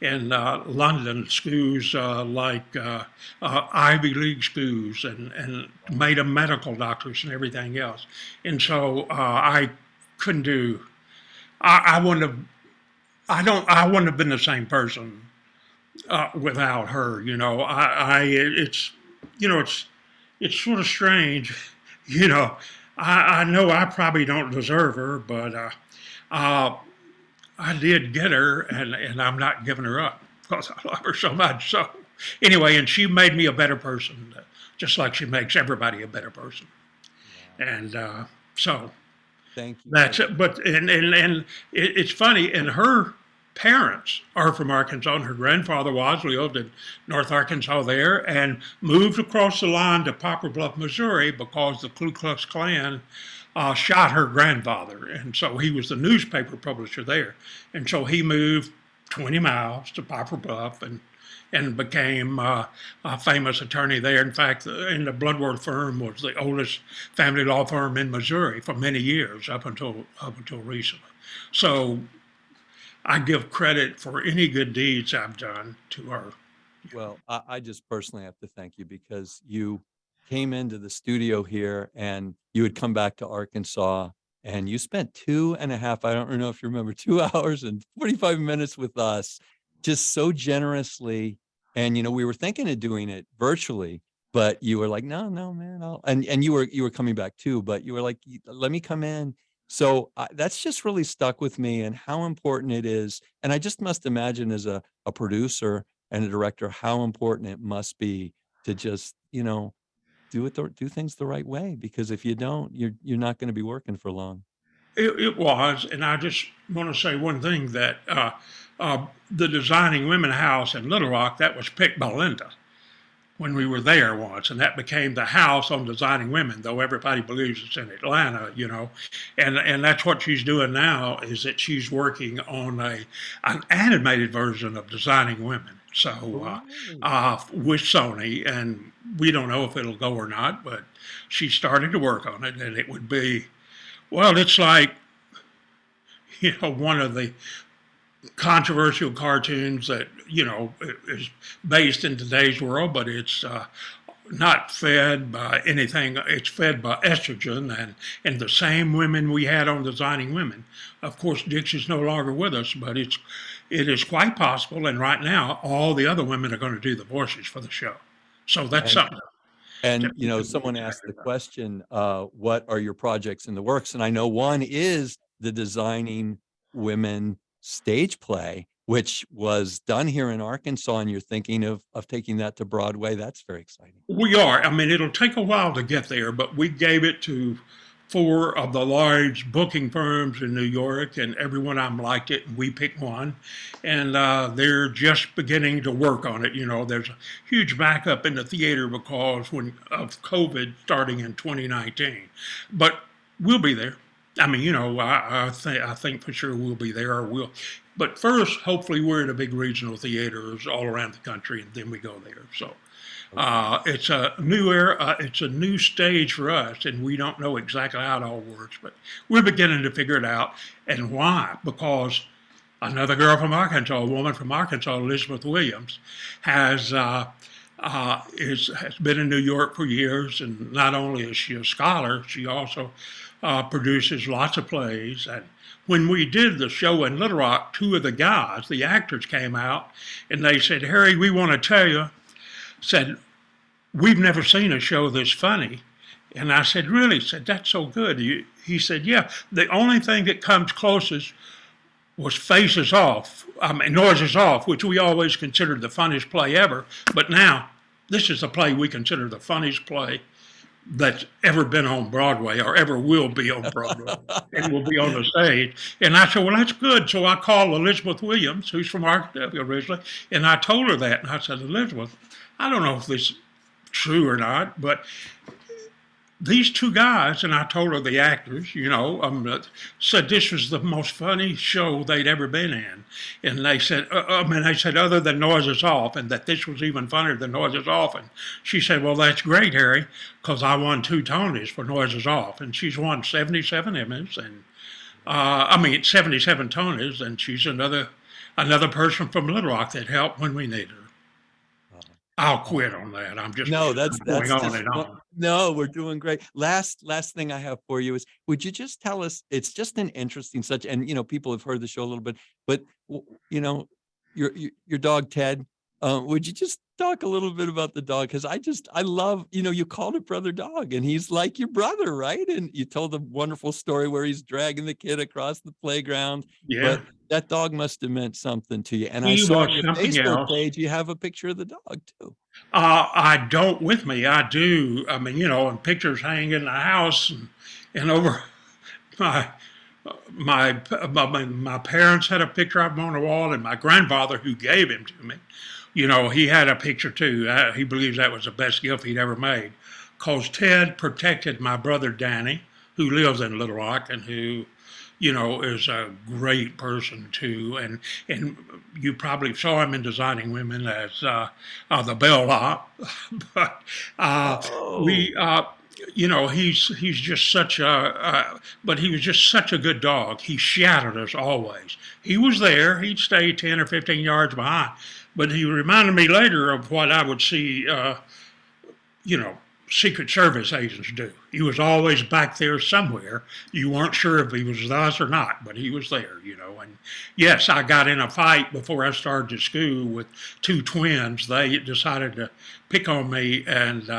London, schools like Ivy League schools, and made them medical doctors and everything else. And so I couldn't do. I wouldn't have been the same person without her. You know, it's sort of strange, you know. I know I probably don't deserve her, but uh, I did get her, and I'm not giving her up because I love her so much. So anyway, and she made me a better person, just like she makes everybody a better person. And so Thank you. that's it. But it's funny, and her parents are from Arkansas, and her grandfather lived in North Arkansas there, and moved across the line to Poplar Bluff, Missouri, because the Ku Klux Klan shot her grandfather, and so he was the newspaper publisher there, and so he moved 20 miles to Poplar Bluff and became a famous attorney there. In fact, and the Bloodworth firm was the oldest family law firm in Missouri for many years, up until recently. So I give credit for any good deeds I've done to her. Well, I just personally have to thank you, because you came into the studio here and you had come back to Arkansas, and you spent 2.5, I don't know if you remember, 2 hours and 45 minutes with us, just so generously. And, we were thinking of doing it virtually, but you were like, no, man. And you were coming back too, but you were like, let me come in. So that's just really stuck with me, and how important it is. And I just must imagine, as a producer and a director, how important it must be to just, do things the right way, because if you don't, you're not going to be working for long. It was, and I just want to say one thing, that the Designing Women house in Little Rock, that was picked by Linda when we were there once, and that became the house on Designing Women, though everybody believes it's in Atlanta, and that's what she's doing now, is that she's working on an animated version of Designing Women. So with Sony, and we don't know if it'll go or not, but she started to work on it, and it would be, well, it's like, one of the controversial cartoons that, is based in today's world, but it's not fed by anything. It's fed by estrogen and the same women we had on Designing Women. Of course, Dix is no longer with us, but it is quite possible. And right now, all the other women are going to do the voices for the show. So that's something. And, someone asked the question, what are your projects in the works? And I know one is the Designing Women stage play, which was done here in Arkansas, and you're thinking of taking that to Broadway. That's very exciting. We are. I mean, it'll take a while to get there, but we gave it to 4 of the large booking firms in New York, and every one of them liked it, and we picked one. And they're just beginning to work on it. There's a huge backup in the theater because of COVID starting in 2019. But we'll be there. I mean, I think for sure we'll be there, or we'll. But first, hopefully, we're in a big regional theaters all around the country, and then we go there. So it's a new era. It's a new stage for us, and we don't know exactly how it all works, but we're beginning to figure it out. And why? Because another girl from Arkansas, a woman from Arkansas, Elizabeth Williams, has been in New York for years, and not only is she a scholar, she also produces lots of plays. And when we did the show in Little Rock, 2 of the guys, the actors, came out and they said, "Harry, we want to tell you," said, "we've never seen a show this funny." And I said, "Really?" He said, "That's so good." He said, "Yeah, the only thing that comes closest was Faces Off, Noises Off, which we always considered the funniest play ever. But now this is the play we consider the funniest play that's ever been on Broadway, or ever will be on Broadway, and will be on the stage." And I said, "Well, that's good." So I called Elizabeth Williams, who's from Arkansas originally, and I told her that. And I said, "Elizabeth, I don't know if this is true or not, but these 2 guys," and I told her the actors, said this was the most funny show they'd ever been in. And they said, they said, other than Noises Off, and that this was even funnier than Noises Off. And she said, "Well, that's great, Harry, because I won 2 Tonys for Noises Off." And she's won 77 Emmys, and 77 Tonys, and she's another person from Little Rock that helped when we needed her. I'll quit on that. I'm just that's going on just, and on. No, we're doing great. Last thing I have for you is, would you just tell us? It's just an interesting and people have heard the show a little bit, but your dog Ted, Would you just talk a little bit about the dog? Because I love, you called it Brother Dog, and he's like your brother, right? And you told a wonderful story where he's dragging the kid across the playground. Yeah. But that dog must have meant something to you. And I He saw was on your something Facebook else. page, you have a picture of the dog too. I don't with me. I do. I mean, and pictures hang in the house and over my parents had a picture of him on the wall, and my grandfather, who gave him to me, he had a picture too. He believes that was the best gift he'd ever made, because Ted protected my brother Danny, who lives in Little Rock and who, is a great person too. And you probably saw him in Designing Women as the bellhop, but he's just such but he was just such a good dog. He shadowed us always. He was there. He'd stay 10 or 15 yards behind, but he reminded me later of what I would see, Secret Service agents do. He was always back there somewhere. You weren't sure if he was with us or not, but he was there, And yes, I got in a fight before I started school with two twins. They decided to pick on me, and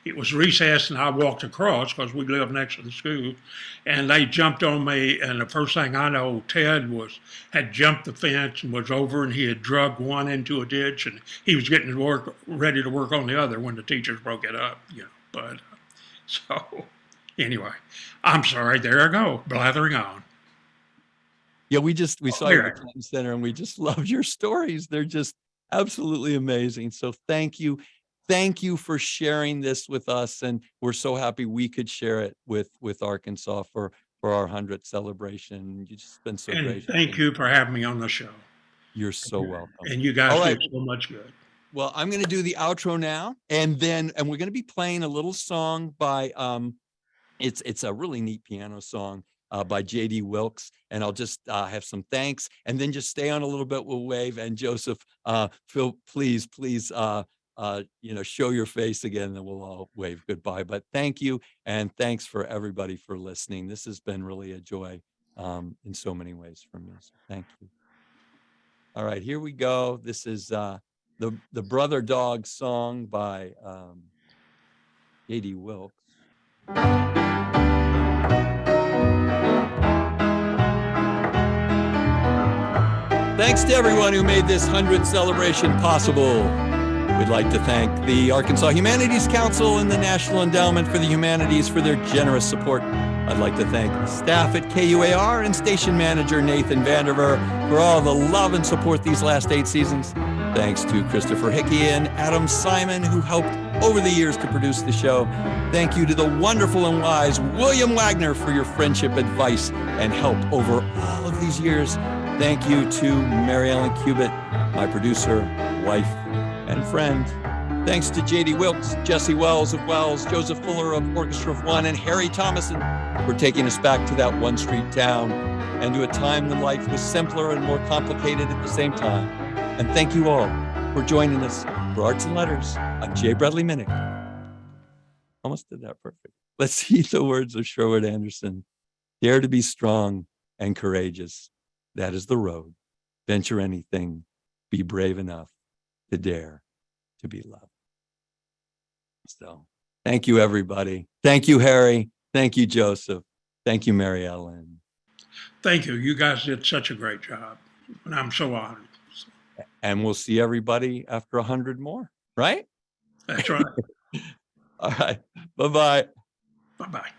it was recess, and I walked across because we lived next to the school, and they jumped on me, and the first thing I know, Ted had jumped the fence and was over, and he had drugged one into a ditch, and he was getting ready to work on the other when the teachers broke it up, But so anyway, I'm sorry. There I go, blathering on. Yeah, we saw you at the Clinton Center, and we just loved your stories. They're just absolutely amazing. So thank you. Thank you for sharing this with us. And we're so happy we could share it with Arkansas for our 100th celebration. You've just been so great. Thank you for having me on the show. You're so welcome. And you guys do so much good. Well, I'm going to do the outro now, and we're going to be playing a little song by, it's a really neat piano song by J.D. Wilkes, and I'll just have some thanks, and then just stay on a little bit. We'll wave, and Joseph, Phil, please, show your face again, and we'll all wave goodbye. But thank you, and thanks for everybody for listening. This has been really a joy in so many ways for me. So thank you. All right, here we go. This is the Brother Dog song by J.D. Wilkes. Thanks to everyone who made this 100th celebration possible. We'd like to thank the Arkansas Humanities Council and the National Endowment for the Humanities for their generous support. I'd like to thank the staff at KUAR and station manager Nathan Vanderveer for all the love and support these last 8 seasons. Thanks to Christopher Hickey and Adam Simon, who helped over the years to produce the show. Thank you to the wonderful and wise William Wagner for your friendship, advice, and help over all of these years. Thank you to Mary Ellen Cubitt, my producer, wife, and friend. Thanks to J.D. Wilkes, Jesse Wells of Wells, Joseph Fuller of Orchestra of One, and Harry Thomason for taking us back to that one street town and to a time when life was simpler and more complicated at the same time. And thank you all for joining us for Arts and Letters. I'm J. Bradley Minnick. Almost did that perfect. Let's see the words of Sherwood Anderson. Dare to be strong and courageous. That is the road. Venture anything. Be brave enough to dare to be loved. So thank you, everybody. Thank you, Harry. Thank you, Joseph. Thank you, Mary Ellen. Thank you. You guys did such a great job. And I'm so honored. And we'll see everybody after 100 more, right? That's right. All right. Bye-bye. Bye-bye.